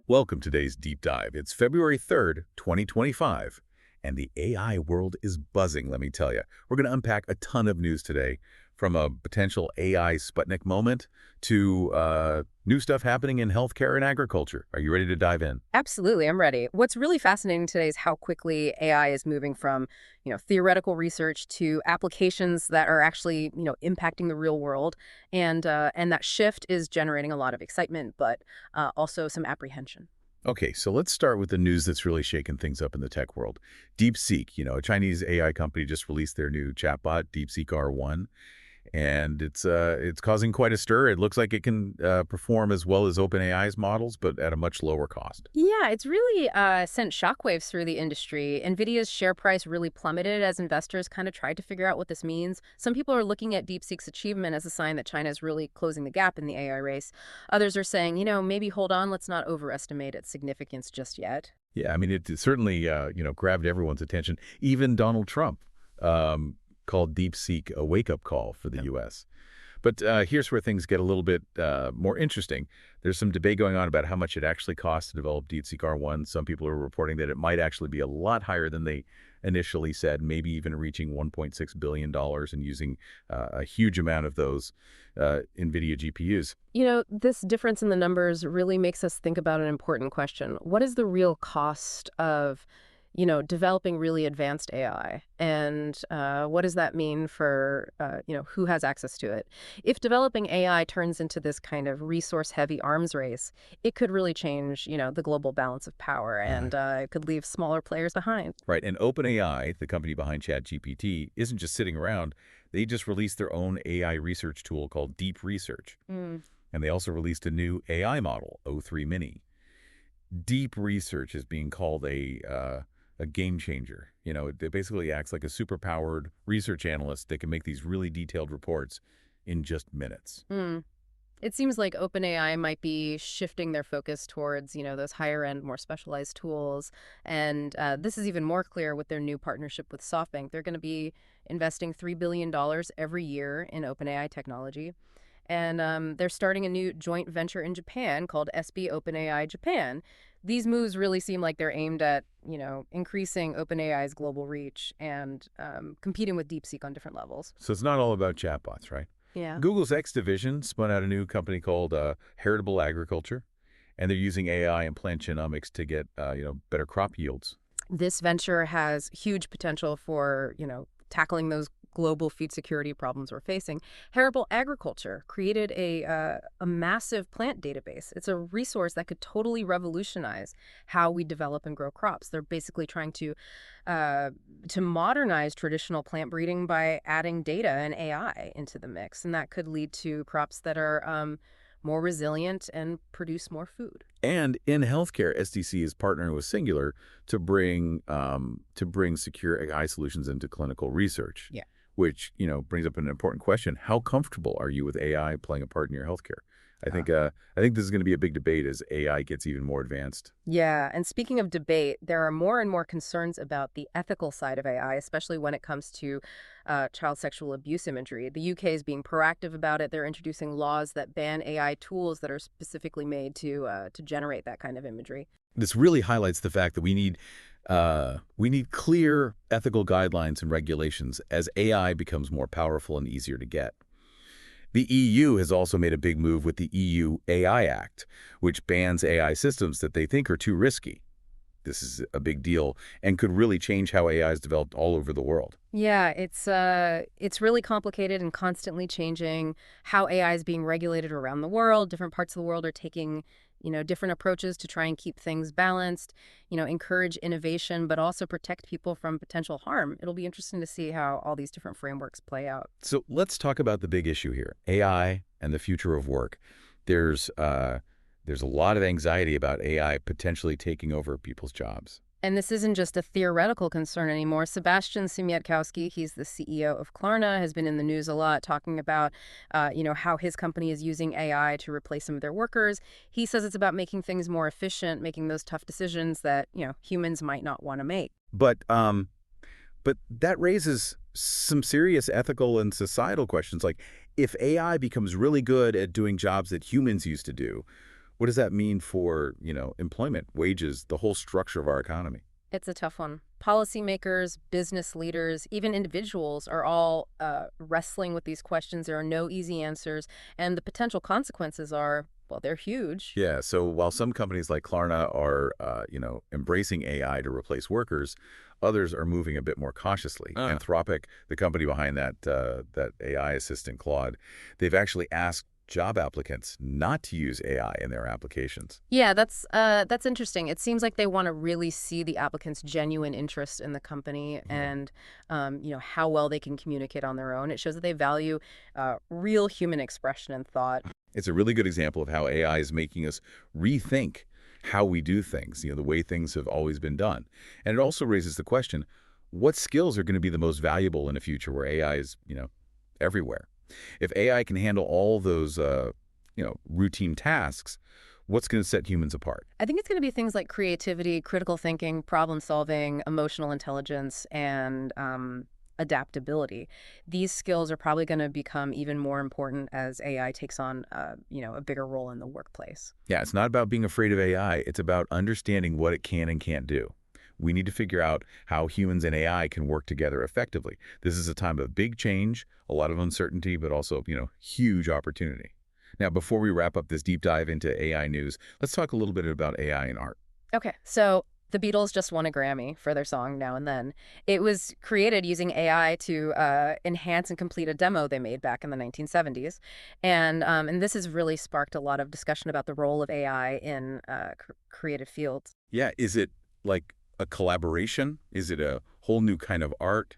Welcome to today's deep dive. It's February 3rd, 2025, and the AI world is buzzing, let me tell you. We're going to unpack a ton of news today, from a potential AI Sputnik moment to new stuff happening in healthcare and agriculture. Are you ready to dive in? Absolutely, I'm ready. What's really fascinating today is how quickly AI is moving from, theoretical research to applications that are actually, impacting the real world, and that shift is generating a lot of excitement, but also some apprehension. Okay, so let's start with the news that's really shaken things up in the tech world. DeepSeek, a Chinese AI company, just released their new chatbot, DeepSeek R1. And it's causing quite a stir. It looks like it can perform as well as OpenAI's models, but at a much lower cost. Yeah, it's really sent shockwaves through the industry. NVIDIA's share price really plummeted as investors kind of tried to figure out what this means. Some people are looking at DeepSeek's achievement as a sign that China is really closing the gap in the AI race. Others are saying, maybe hold on, let's not overestimate its significance just yet. Yeah, I mean, it certainly grabbed everyone's attention. Even Donald Trump called DeepSeek a wake-up call for the U.S. But here's where things get a little bit more interesting. There's some debate going on about how much it actually costs to develop DeepSeek R1. Some people are reporting that it might actually be a lot higher than they initially said, maybe even reaching $1.6 billion and using a huge amount of those NVIDIA GPUs. This difference in the numbers really makes us think about an important question. What is the real cost of developing really advanced AI, and what does that mean for, who has access to it? If developing AI turns into this kind of resource-heavy arms race, it could really change, the global balance of power, and it could leave smaller players behind. Right, and OpenAI, the company behind ChatGPT, isn't just sitting around. They just released their own AI research tool called Deep Research. Mm. And they also released a new AI model, O3 Mini. Deep Research is being called a game changer. It basically acts like a superpowered research analyst that can make these really detailed reports in just minutes. Mm. It seems like OpenAI might be shifting their focus towards, those higher end, more specialized tools. And this is even more clear with their new partnership with SoftBank. They're going to be investing $3 billion every year in OpenAI technology. And they're starting a new joint venture in Japan called SB OpenAI Japan. These moves really seem like they're aimed at, increasing OpenAI's global reach and competing with DeepSeek on different levels. So it's not all about chatbots, right? Yeah. Google's X division spun out a new company called Heritable Agriculture, and they're using AI and plant genomics to get, better crop yields. This venture has huge potential for, tackling those global food security problems we're facing. Heritable Agriculture created a massive plant database. It's a resource that could totally revolutionize how we develop and grow crops. They're basically trying to modernize traditional plant breeding by adding data and AI into the mix, and that could lead to crops that are more resilient and produce more food. And in healthcare, SDC is partnering with Singular to bring secure AI solutions into clinical research. Yeah. Which brings up an important question: how comfortable are you with AI playing a part in your healthcare? I think this is going to be a big debate as AI gets even more advanced. Yeah, and speaking of debate, there are more and more concerns about the ethical side of AI, especially when it comes to child sexual abuse imagery. The UK is being proactive about it. They're introducing laws that ban AI tools that are specifically made to generate that kind of imagery. This really highlights the fact that we need clear ethical guidelines and regulations as AI becomes more powerful and easier to get. The EU has also made a big move with the EU AI Act, which bans AI systems that they think are too risky. This is a big deal and could really change how AI is developed all over the world. Yeah, it's really complicated and constantly changing how AI is being regulated around the world. Different parts of the world are taking, different approaches to try and keep things balanced, encourage innovation, but also protect people from potential harm. It'll be interesting to see how all these different frameworks play out. So let's talk about the big issue here, AI and the future of work. There's a lot of anxiety about AI potentially taking over people's jobs. And this isn't just a theoretical concern anymore. Sebastian Siemiatkowski, he's the CEO of Klarna, has been in the news a lot talking about, how his company is using AI to replace some of their workers. He says it's about making things more efficient, making those tough decisions that, humans might not want to make. But that raises some serious ethical and societal questions. Like, if AI becomes really good at doing jobs that humans used to do, What does that mean for, employment, wages, the whole structure of our economy? It's a tough one. Policymakers, business leaders, even individuals are all wrestling with these questions. There are no easy answers, and the potential consequences are, well, they're huge. Yeah, so while some companies like Klarna are, embracing AI to replace workers, others are moving a bit more cautiously. Anthropic, the company behind that AI assistant Claude, they've actually asked job applicants not to use AI in their applications. Yeah, that's interesting. It seems like they want to really see the applicant's genuine interest in the company and how well they can communicate on their own. It shows that they value real human expression and thought. It's a really good example of how AI is making us rethink how we do things, the way things have always been done. And it also raises the question, what skills are going to be the most valuable in a future where AI is, everywhere? If AI can handle all those, routine tasks, what's going to set humans apart? I think it's going to be things like creativity, critical thinking, problem solving, emotional intelligence, and adaptability. These skills are probably going to become even more important as AI takes on, a bigger role in the workplace. Yeah, it's not about being afraid of AI. It's about understanding what it can and can't do. We need to figure out how humans and AI can work together effectively. This is a time of big change, a lot of uncertainty, but also, huge opportunity. Now, before we wrap up this deep dive into AI news, let's talk a little bit about AI in art. Okay, so the Beatles just won a Grammy for their song Now and Then. It was created using AI to enhance and complete a demo they made back in the 1970s. And this has really sparked a lot of discussion about the role of AI in creative fields. Yeah, is it like a collaboration? Is it a whole new kind of art?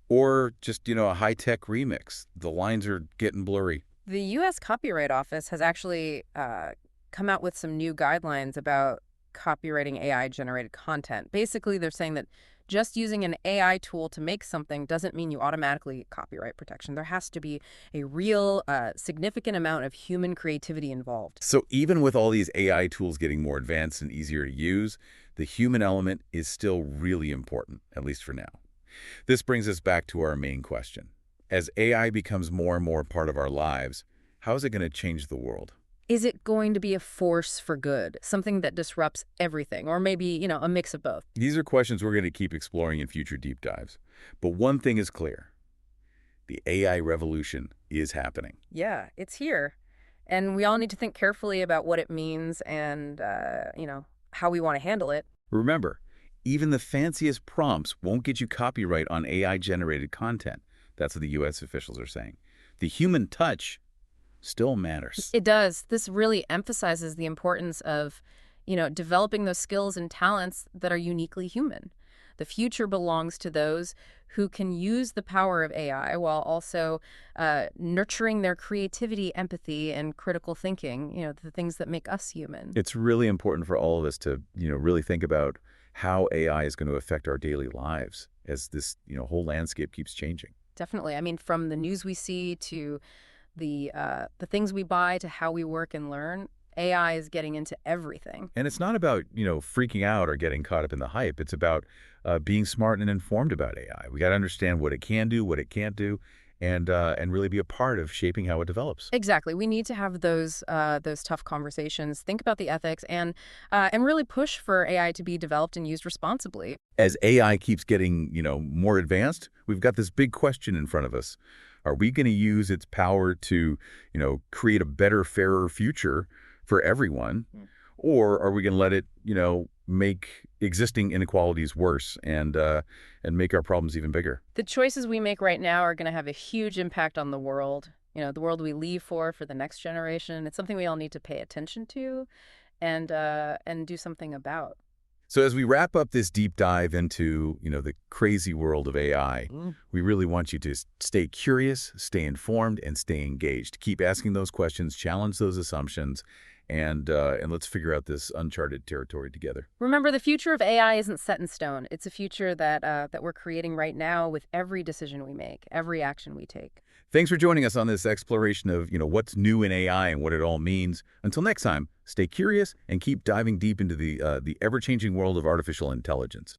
Or just, a high-tech remix? The lines are getting blurry. The U.S. Copyright Office has actually come out with some new guidelines about copywriting AI-generated content. Basically, they're saying that just using an AI tool to make something doesn't mean you automatically get copyright protection. There has to be a real significant amount of human creativity involved. So even with all these AI tools getting more advanced and easier to use, the human element is still really important, at least for now. This brings us back to our main question. As AI becomes more and more part of our lives, how is it going to change the world? Is it going to be a force for good, something that disrupts everything, or maybe, a mix of both? These are questions we're going to keep exploring in future deep dives. But one thing is clear. The AI revolution is happening. Yeah, it's here. And we all need to think carefully about what it means and, how we want to handle it. Remember, even the fanciest prompts won't get you copyright on AI-generated content. That's what the U.S. officials are saying. The human touch still matters. It does. This really emphasizes the importance of, developing those skills and talents that are uniquely human. The future belongs to those who can use the power of AI while also nurturing their creativity, empathy, and critical thinking, the things that make us human. It's really important for all of us to, really think about how AI is going to affect our daily lives as this, whole landscape keeps changing. Definitely. I mean, from the news we see to the things we buy to how we work and learn, AI is getting into everything. And it's not about, freaking out or getting caught up in the hype. It's about being smart and informed about AI. We got to understand what it can do, what it can't do, and really be a part of shaping how it develops. Exactly. We need to have those tough conversations, think about the ethics, and really push for AI to be developed and used responsibly. As AI keeps getting, more advanced, we've got this big question in front of us. Are we going to use its power to, create a better, fairer future for everyone? Or are we going to let it, make existing inequalities worse and make our problems even bigger? The choices we make right now are going to have a huge impact on the world, the world we leave for the next generation. It's something we all need to pay attention to and do something about. So as we wrap up this deep dive into, the crazy world of AI, we really want you to stay curious, stay informed, and stay engaged. Keep asking those questions, challenge those assumptions, and let's figure out this uncharted territory together. Remember, the future of AI isn't set in stone. It's a future that we're creating right now with every decision we make, every action we take. Thanks for joining us on this exploration of, what's new in AI and what it all means. Until next time, stay curious and keep diving deep into the ever-changing world of artificial intelligence.